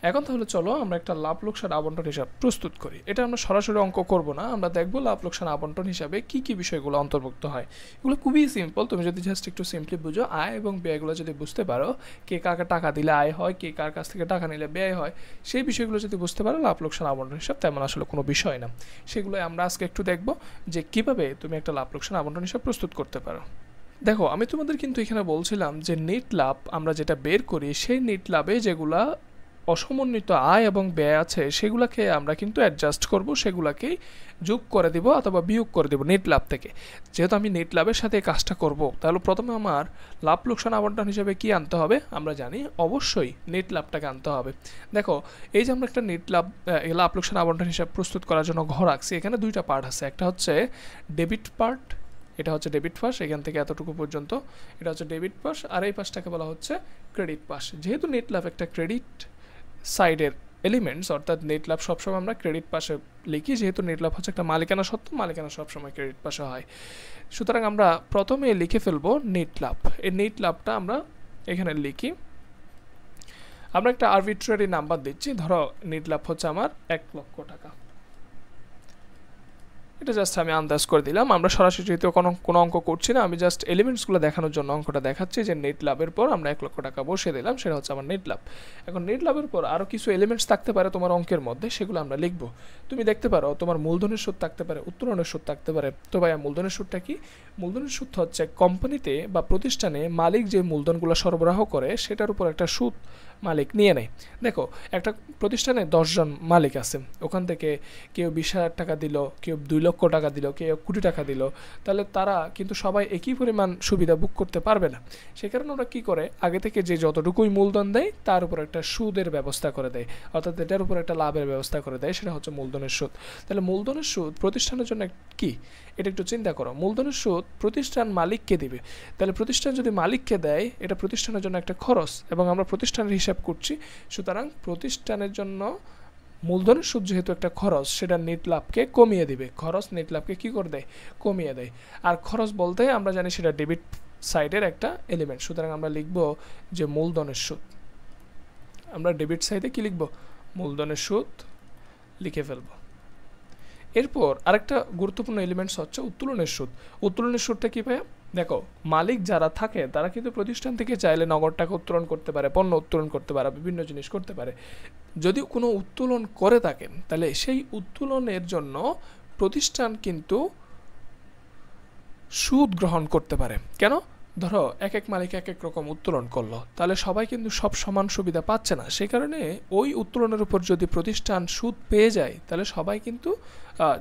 এখন তাহলে চলো আমরা একটা লাভ লোকসান আবন্টন হিসাব প্রস্তুত করি। এটা আমরা সরাসরি অঙ্ক করব না, আমরা দেখব লাভ লোকসান আবন্টন হিসাবে কি কি বিষয়গুলো অন্তর্ভুক্ত হয়। এগুলো খুবই সিম্পল, তুমি যদি জাস্ট একটু সিম্পলি বুঝো, আয় এবং ব্যয়গুলো যদি বুঝতে পারো, কে কাকে টাকা দিলে আয় হয়, কে কার কাছ থেকে টাকা নিলে ব্যয় হয়, সেই বিষয়গুলো যদি বুঝতে পারো, লাভ লোকসান আবন্টন হিসাব তেমন আসলে কোনো বিষয় না। সেগুলো আমরা আজকে একটু দেখব যে কিভাবে তুমি একটা লাভ লোকসান আবন্টন হিসাব প্রস্তুত করতে পারো। দেখো, আমি তোমাদের কিন্তু এখানে বলছিলাম যে নেট লাভ আমরা যেটা বের করি, সেই নেট লাভে যেগুলা অসমন্বিত আয় এবং ব্যয় আছে সেগুলোকে আমরা কিন্তু অ্যাডজাস্ট করব, সেগুলোকেই যোগ করে দিব অথবা বিয়োগ করে দেব নেট লাভ থেকে। যেহেতু আমি নেট লাভের সাথে কাজটা করব, তাহলে প্রথমে আমার লাভ লোকসান আবন্টন হিসেবে কি আনতে হবে আমরা জানি, অবশ্যই নেট লাভটাকে আনতে হবে। দেখো, এই যে আমরা একটা নেট লাভ লোকসান আবন্টন হিসাব প্রস্তুত করার জন্য ঘর আঁকছি, এখানে দুইটা পার্ট আছে। একটা হচ্ছে ডেবিট পার্ট, এটা হচ্ছে ডেবিট পাশ, এখান থেকে এতটুকু পর্যন্ত এটা হচ্ছে ডেবিট পাশ, আর এই পাশটাকে বলা হচ্ছে ক্রেডিট পাশ। যেহেতু নেট লাভ একটা ক্রেডিট সাইডের এলিমেন্টস, অর্থাৎ নেট লাভ সবসময় আমরা ক্রেডিট পাশে লিখি, যেহেতু নেট লাভ হচ্ছে একটা মালিকানা সত্ত্ব, মালিকানা সবসময় ক্রেডিট পাশে হয়। সুতরাং আমরা প্রথমে লিখে ফেলবো নেট লাভ। এই নেট লাভটা আমরা এখানে লিখি, আমরা একটা আরবিট্রারি নাম্বার দিচ্ছি, ধরো নেট লাভ হচ্ছে আমার 1 লক্ষ টাকা। এটা জাস্ট আমি আন্দাজ করে দিলাম, আমরা সরাসরি যেহেতু কোনো অঙ্ক করছি না, আমি জাস্ট এলিমেন্টসগুলো দেখানোর জন্য অঙ্কটা দেখাচ্ছি যে নেট লাভের পর আমরা 1 লক্ষ টাকা বসিয়ে দিলাম, সেটা হচ্ছে আমার নেট লাভ। এখন নেট লাভের পর আরও কিছু এলিমেন্টস থাকতে পারে তোমার অঙ্কের মধ্যে, সেগুলো আমরা লিখবো। তুমি দেখতে পারো তোমার মূলধনের সুদ থাকতে পারে, উত্তোলনের সুদ থাকতে পারে। তো ভাইয়া মূলধনের সুদটা কি? মূলধনের সুদ হচ্ছে কোম্পানিতে বা প্রতিষ্ঠানে মালিক যে মূলধনগুলো সরবরাহ করে সেটার উপর একটা সুদ মালিক নিয়ে নেয়। দেখো, একটা প্রতিষ্ঠানে 10 জন মালিক আছে, ওখান থেকে কেউ 20,000 টাকা দিল, কেউ 2 লক্ষ টাকা দিল, কেউ কোটি টাকা দিল, তাহলে তারা কিন্তু সবাই একই পরিমাণ সুবিধা ভোগ করতে পারবে না। সে কারণে ওরা কী করে, আগে থেকে যে যতটুকুই মূলধন দেয় তার উপর একটা সুদের ব্যবস্থা করে দেয়, অর্থাৎ এটার উপর একটা লাভের ব্যবস্থা করে দেয়, সেটা হচ্ছে মূলধনের সুদ। তাহলে মূলধনের সুদ প্রতিষ্ঠানের জন্য কি, এটা একটু চিন্তা করো। মূলধনের সুদ প্রতিষ্ঠান মালিককে দিবে, তাহলে প্রতিষ্ঠান যদি মালিককে দেয়, এটা প্রতিষ্ঠানের জন্য একটা খরচ, এবং আমরা প্রতিষ্ঠানের হিসাব করছি। সুতরাং প্রতিষ্ঠানের জন্য মূলধনের সুদ যেহেতু একটা খরচ, সেটা নেট লাভকে কমিয়ে দিবে। খরচ নেট লাভকে কী করে দেয়, কমিয়ে দেয়। আর খরচ বলতে আমরা জানি সেটা ডেবিট সাইডের একটা এলিমেন্ট। সুতরাং আমরা লিখব যে মূলধনের সুদ, আমরা ডেবিট সাইডে কি লিখব, মূলধনের সুদ লিখে ফেলব। এরপর আরেকটা গুরুত্বপূর্ণ এলিমেন্টস হচ্ছে উত্তোলনের সুদ। উত্তোলনের সুদটা কী পায়? দেখো, মালিক যারা থাকে তারা কিন্তু প্রতিষ্ঠান থেকে চাইলে নগদ টাকা উত্তোলন করতে পারে, পণ্য উত্তোলন করতে পারে, বিভিন্ন জিনিস করতে পারে। যদি কোনো উত্তোলন করে থাকেন, তাহলে সেই উত্তোলনের জন্য প্রতিষ্ঠান কিন্তু সুদ গ্রহণ করতে পারে। কেন? ধরো এক এক মালিক এক এক রকম উত্তোলন করলো, তাহলে সবাই কিন্তু সব সমান সুবিধা পাচ্ছে না। সেই কারণে ওই উত্তোলনের উপর যদি প্রতিষ্ঠান সুদ পেয়ে যায়, তাহলে সবাই কিন্তু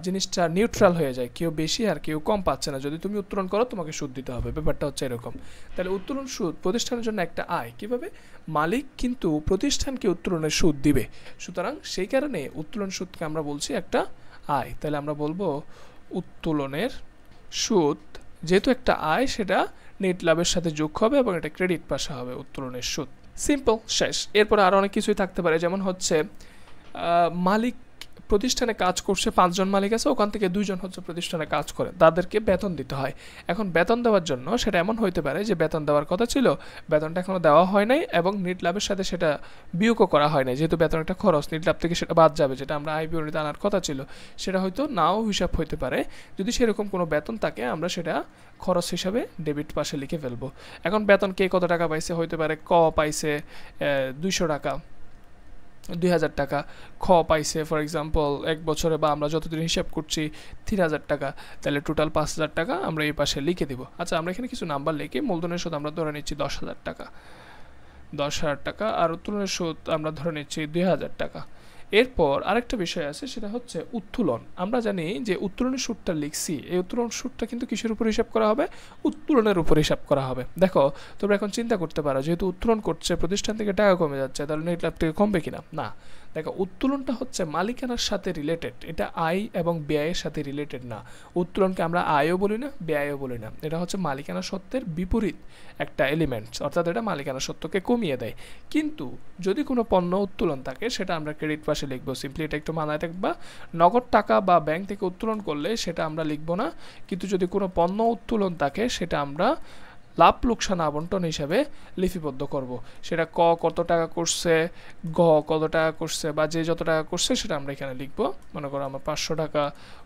জিনিসটা নিউট্রাল হয়ে যায়, কেউ বেশি আর কেউ কম পাচ্ছে না। যদি তুমি উত্তোলন করো তোমাকে সুদ দিতে হবে, ব্যাপারটা হচ্ছে এরকম। তাহলে উত্তোলন সুদ প্রতিষ্ঠানের জন্য একটা আয়। কীভাবে? মালিক কিন্তু প্রতিষ্ঠানকে উত্তোলনের সুদ দিবে, সুতরাং সেই কারণে উত্তোলন সুদকে আমরা বলছি একটা আয়। তাহলে আমরা বলবো উত্তোলনের সুদ যেহেতু একটা আয়, সেটা নেট লাভের সাথে যোগ হবে এবং এটা ক্রেডিট পাশে হবে উত্তোলনের সুদ। সিম্পল, শেষ। এরপরে আরও অনেক কিছুই থাকতে পারে, যেমন হচ্ছে মালিক প্রতিষ্ঠানে কাজ করছে, 5 জন মালিক আছে, ওখান থেকে 2 জন হচ্ছে প্রতিষ্ঠানে কাজ করে, তাদেরকে বেতন দিতে হয়। এখন বেতন দেওয়ার জন্য সেটা এমন হইতে পারে যে বেতন দেওয়ার কথা ছিল, বেতনটা এখনও দেওয়া হয় নাই, এবং নেট লাভের সাথে সেটা বিয়োগও করা হয় নাই, যেহেতু বেতন একটা খরচ, নেট লাভ থেকে সেটা বাদ যাবে, যেটা আমরা আয় বিবরণীতে আনার কথা ছিল, সেটা হয়তো নাও হিসাব হইতে পারে। যদি সেরকম কোনো বেতন থাকে, আমরা সেটা খরচ হিসাবে ডেবিট পাশে লিখে ফেলবো। এখন বেতন কে কত টাকা পাইছে, হইতে পারে ক পাইছে 200 টাকা, 2000 টাকা, খ পাইছে ফর এক্সাম্পল 1 বছরে বা আমরা যতদিন হিসাব করছি 3000 টাকা, তাহলে টোটাল 5000 টাকা আমরা এই পাশে লিখে দিব। আচ্ছা, আমরা এখানে কিছু নাম্বার লিখে মূলধনের সুদ আমরা ধরে নিচ্ছি 10,000 টাকা, 10,000 টাকা, আর উত্তোলনের সুদ আমরা ধরে নিচ্ছি 2000 টাকা। এরপর আরেকটা বিষয় আছে, সেটা হচ্ছে উত্তোলন। আমরা জানি যে উত্তোলনের সুদটা লিখছি, এই উত্তোলন সুদটা কিন্তু কিসের উপর হিসাব করা হবে, উত্তোলনের উপর হিসাব করা হবে। দেখো, তোমরা এখন চিন্তা করতে পারো, যেহেতু উত্তোলন করছে প্রতিষ্ঠান থেকে টাকা কমে যাচ্ছে, তাহলে নেট লাভ থেকে কমবে কিনা? না, দেখো, উত্তোলনটা হচ্ছে মালিকানার সাথে রিলেটেড, এটা আয় এবং ব্যয়ের সাথে রিলেটেড না। উত্তোলনকে আমরা আয়ও বলি না, ব্যয়ও বলি না, এটা হচ্ছে মালিকানা সত্ত্বের বিপরীত একটা এলিমেন্টস, অর্থাৎ এটা মালিকানা সত্ত্বকে কমিয়ে দেয়। কিন্তু যদি কোনো পণ্য উত্তোলন থাকে, সেটা আমরা ক্রেডিট পাশে লিখবো। সিম্পলি এটা একটু মাথায় থাকবা, নগদ টাকা বা ব্যাংক থেকে উত্তোলন করলে সেটা আমরা লিখবো না, কিন্তু যদি কোনো পণ্য উত্তোলন থাকে সেটা আমরা লাভ লোকসান আবন্টন হিসাবে লিপিবদ্ধ করব। সেটা ক কত টাকা করছে, গ কত টাকা করছে, বা যে যত টাকা করছে সেটা আমরা এখানে লিখব। মনে করো আমার 500 টাকা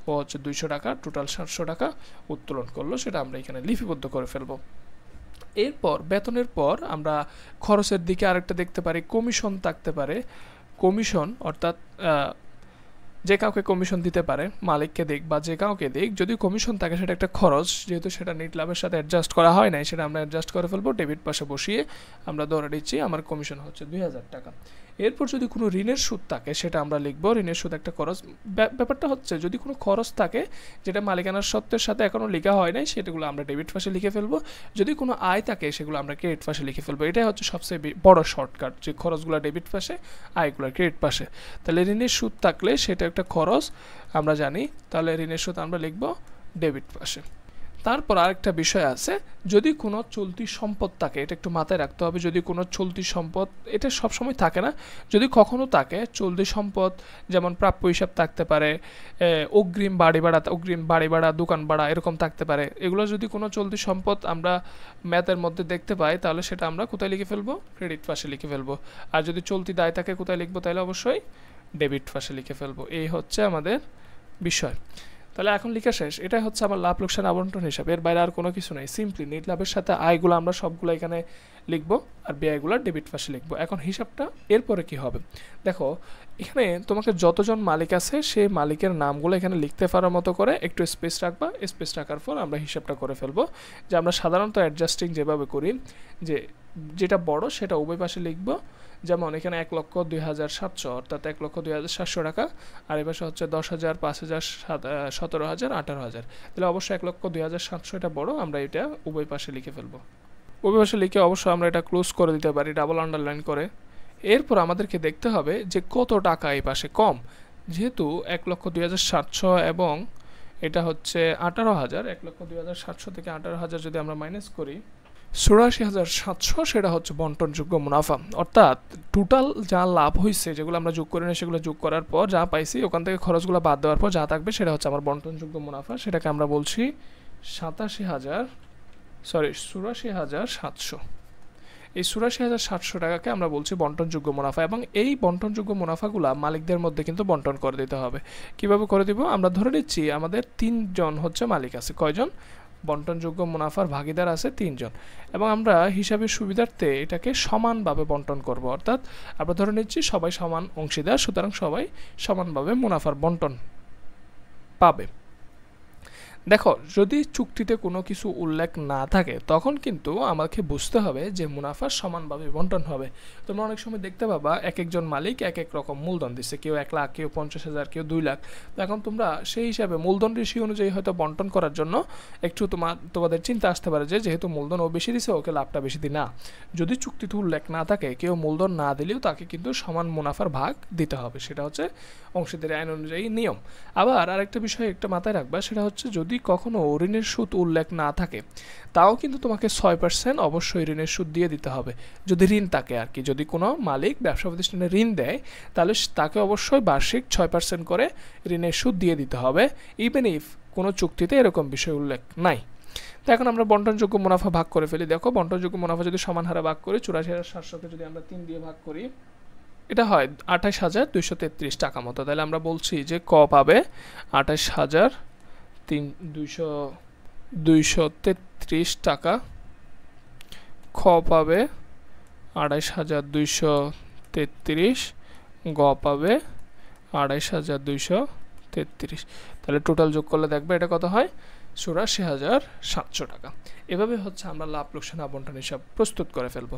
ও হচ্ছে 200 টাকা, টোটাল 700 টাকা উত্তোলন করলো, সেটা আমরা এখানে লিপিবদ্ধ করে ফেলবো। এরপর বেতনের পর আমরা খরচের দিকে আরেকটা দেখতে পারি, কমিশন থাকতে পারে। কমিশন অর্থাৎ যে কাউকে কমিশন দিতে পারে, মালিককে দিক বা যে কাউকে দিক, যদি কমিশন থাকে সেটা একটা খরচ, যেহেতু সেটা নেট লাভের সাথে অ্যাডজাস্ট করা হয় নাই, সেটা আমরা অ্যাডজাস্ট করে ফেলবো। ডেবিট পাশে বসিয়ে আমরা ধরে দিচ্ছি আমার কমিশন হচ্ছে 2000 টাকা। এরপর যদি কোনো ঋণের সুদ থাকে সেটা আমরা লিখবো, ঋণের সুদ একটা খরচ। ব্যাপারটা হচ্ছে যদি কোনো খরচ থাকে যেটা মালিকানার সত্ত্বের সাথে এখনও লেখা হয় নাই, সেটাগুলো আমরা ডেবিট পাশে লিখে ফেলবো। যদি কোনো আয় থাকে সেগুলো আমরা ক্রেডিট পাশে লিখে ফেলবো। এটাই হচ্ছে সবচেয়ে বড় শর্টকাট, যে খরচগুলো ডেবিট পাশে, আয়গুলো ক্রেডিট পাশে। তাহলে ঋণের সুদ থাকলে সেটা একটা খরচ আমরা জানি, তাহলে ঋণের সুদ আমরা লিখবো ডেবিট পাশে। তারপর আরেকটা বিষয় আছে, যদি কোনো চলতি সম্পদ থাকে, এটা একটু মাথায় রাখতে হবে। যদি কোনো চলতি সম্পদ, এটা সবসময় থাকে না, যদি কখনো থাকে চলতি সম্পদ, যেমন প্রাপ্য হিসাব থাকতে পারে, অগ্রিম বাড়ি ভাড়া, দোকান ভাড়া এরকম থাকতে পারে। এগুলো যদি কোনো চলতি সম্পদ আমরা ম্যাথের মধ্যে দেখতে পাই, তাহলে সেটা আমরা কোথায় লিখে ফেলবো? ক্রেডিট পাশে লিখে ফেলবো। আর যদি চলতি দায় থাকে কোথায় লিখবো? তাহলে অবশ্যই ডেবিট পাশে লিখে ফেলবো। এই হচ্ছে আমাদের বিষয়। তাহলে এখন লেখা শেষ। এটাই হচ্ছে আমার লাভ লোকসান আবন্টন হিসাব, এর বাইরে আর কোনো কিছু নাই। সিম্পলি নেট লাভের সাথে আয়গুলো আমরা সবগুলো এখানে লিখবো, আর ব্যয়গুলো ডেবিট পাশে লিখবো। এখন হিসাবটা এরপরে কি হবে দেখো, এখানে তোমাকে যতজন মালিক আছে সেই মালিকের নামগুলো এখানে লিখতে পারার মতো করে একটু স্পেস রাখবা। স্পেস রাখার পর আমরা হিসাবটা করে ফেলবো, যে আমরা সাধারণত অ্যাডজাস্টিং যেভাবে করি, যে যেটা বড় সেটা উভয় পাশে লিখবো। যেমন এখানে 1,02,700 অর্থাৎ 1,02,700 টাকা, আর এই পাশে হচ্ছে 10,000, 5,000, 17,000, 18,000। তাহলে অবশ্যই 1,02,700 এটা বড়, আমরা এটা উভয় পাশে লিখে ফেলবো। উভয় পাশে লিখে অবশ্যই আমরা এটা ক্লোজ করে দিতে পারি ডাবল আন্ডারলাইন করে। এরপর আমাদেরকে দেখতে হবে যে কত টাকা এই পাশে কম, যেহেতু 1,02,700 এবং এটা হচ্ছে 18,000, 1,02,700 থেকে 18,000 যদি আমরা মাইনাস করি, 84,700 সেটা হচ্ছে বন্টনযোগ্য মুনাফা। অর্থাৎ টোটাল যা লাভ হয়েছে, যেগুলো আমরা যোগ করে নিই, সেগুলো যোগ করার পর যা পাইছি ওখান থেকে খরচগুলো বাদ দেওয়ার পর যা থাকবে সেটা হচ্ছে আমার বন্টনযোগ্য মুনাফা। সেটাকে আমরা বলছি 84,700। এই 84,700 টাকাকে আমরা বলছি বন্টনযোগ্য মুনাফা, এবং এই বন্টনযোগ্য মুনাফাগুলো মালিকদের মধ্যে কিন্তু বন্টন করে দিতে হবে। কিভাবে করে দিব? আমরা ধরে নিচ্ছি আমাদের 3 জন হচ্ছে মালিক আছে। কয়জন? বন্টনযোগ্য মুনাফার ভাগিদার আছে 3 জন, এবং আমরা হিসাবের সুবিধার্থে এটাকে সমানভাবে বন্টন করব। অর্থাৎ আমরা ধরে নিচ্ছি সবাই সমান অংশীদার, সুতরাং সবাই সমানভাবে মুনাফার বন্টন পাবে। দেখো, যদি চুক্তিতে কোনো কিছু উল্লেখ না থাকে তখন কিন্তু আমাকে বুঝতে হবে যে মুনাফা সমানভাবে বন্টন হবে। তোমরা অনেক সময় দেখতে পাবা এক একজন মালিক এক এক রকম মূলধন দিচ্ছে, কেউ 1 লাখ, কেউ 50,000, কেউ 2 লাখ। এখন তোমরা সেই হিসাবে মূলধন রেশিও অনুযায়ী হয়তো বন্টন করার জন্য একটু তোমাদের চিন্তা আসতে পারে যে যেহেতু মূলধন ও বেশি দিছে, ওকে লাভটা বেশি দিই না। যদি চুক্তিতে উল্লেখ না থাকে, কেউ মূলধন না দিলেও তাকে কিন্তু সমান মুনাফার ভাগ দিতে হবে। সেটা হচ্ছে অংশীদারি আইন অনুযায়ী নিয়ম। আবার আরেকটা বিষয় একটা মাথায় রাখবা, সেটা হচ্ছে যদি কখনো ঋণের সুদ উল্লেখ না থাকে, তাও কিন্তু তোমাকে 6% অবশ্যই ঋণের সুদ দিয়ে দিতে হবে, যদি ঋণ থাকে আর কি। যদি কোনো মালিক ব্যবসা প্রতিষ্ঠানে ঋণ দেয়, তাহলে তাকে অবশ্যই বার্ষিক 6% করে ঋণের সুদ দিয়ে দিতে হবে, ইভেন ইফ কোনো চুক্তিতে এরকম বিষয় উল্লেখ নাই। তো এখন আমরা বন্টনযোগ্য মুনাফা ভাগ করে ফেলি। দেখো, বন্টনযোগ্য মুনাফা যদি সমান হারে ভাগ করি, 84,700কে যদি আমরা 3 দিয়ে ভাগ করি, এটা হয় 28,233 টাকা মতো। তাহলে আমরা বলছি যে ক পাবে 28,233 টাকা, খ পাবে 28,233, গ পাবে 28,233। তাহলে টোটাল যোগ করলে দেখবে এটা কত হয়? 84,700 টাকা। এভাবে হচ্ছে আমরা লাভ লোকসান আবন্টন হিসাব প্রস্তুত করে ফেলবো।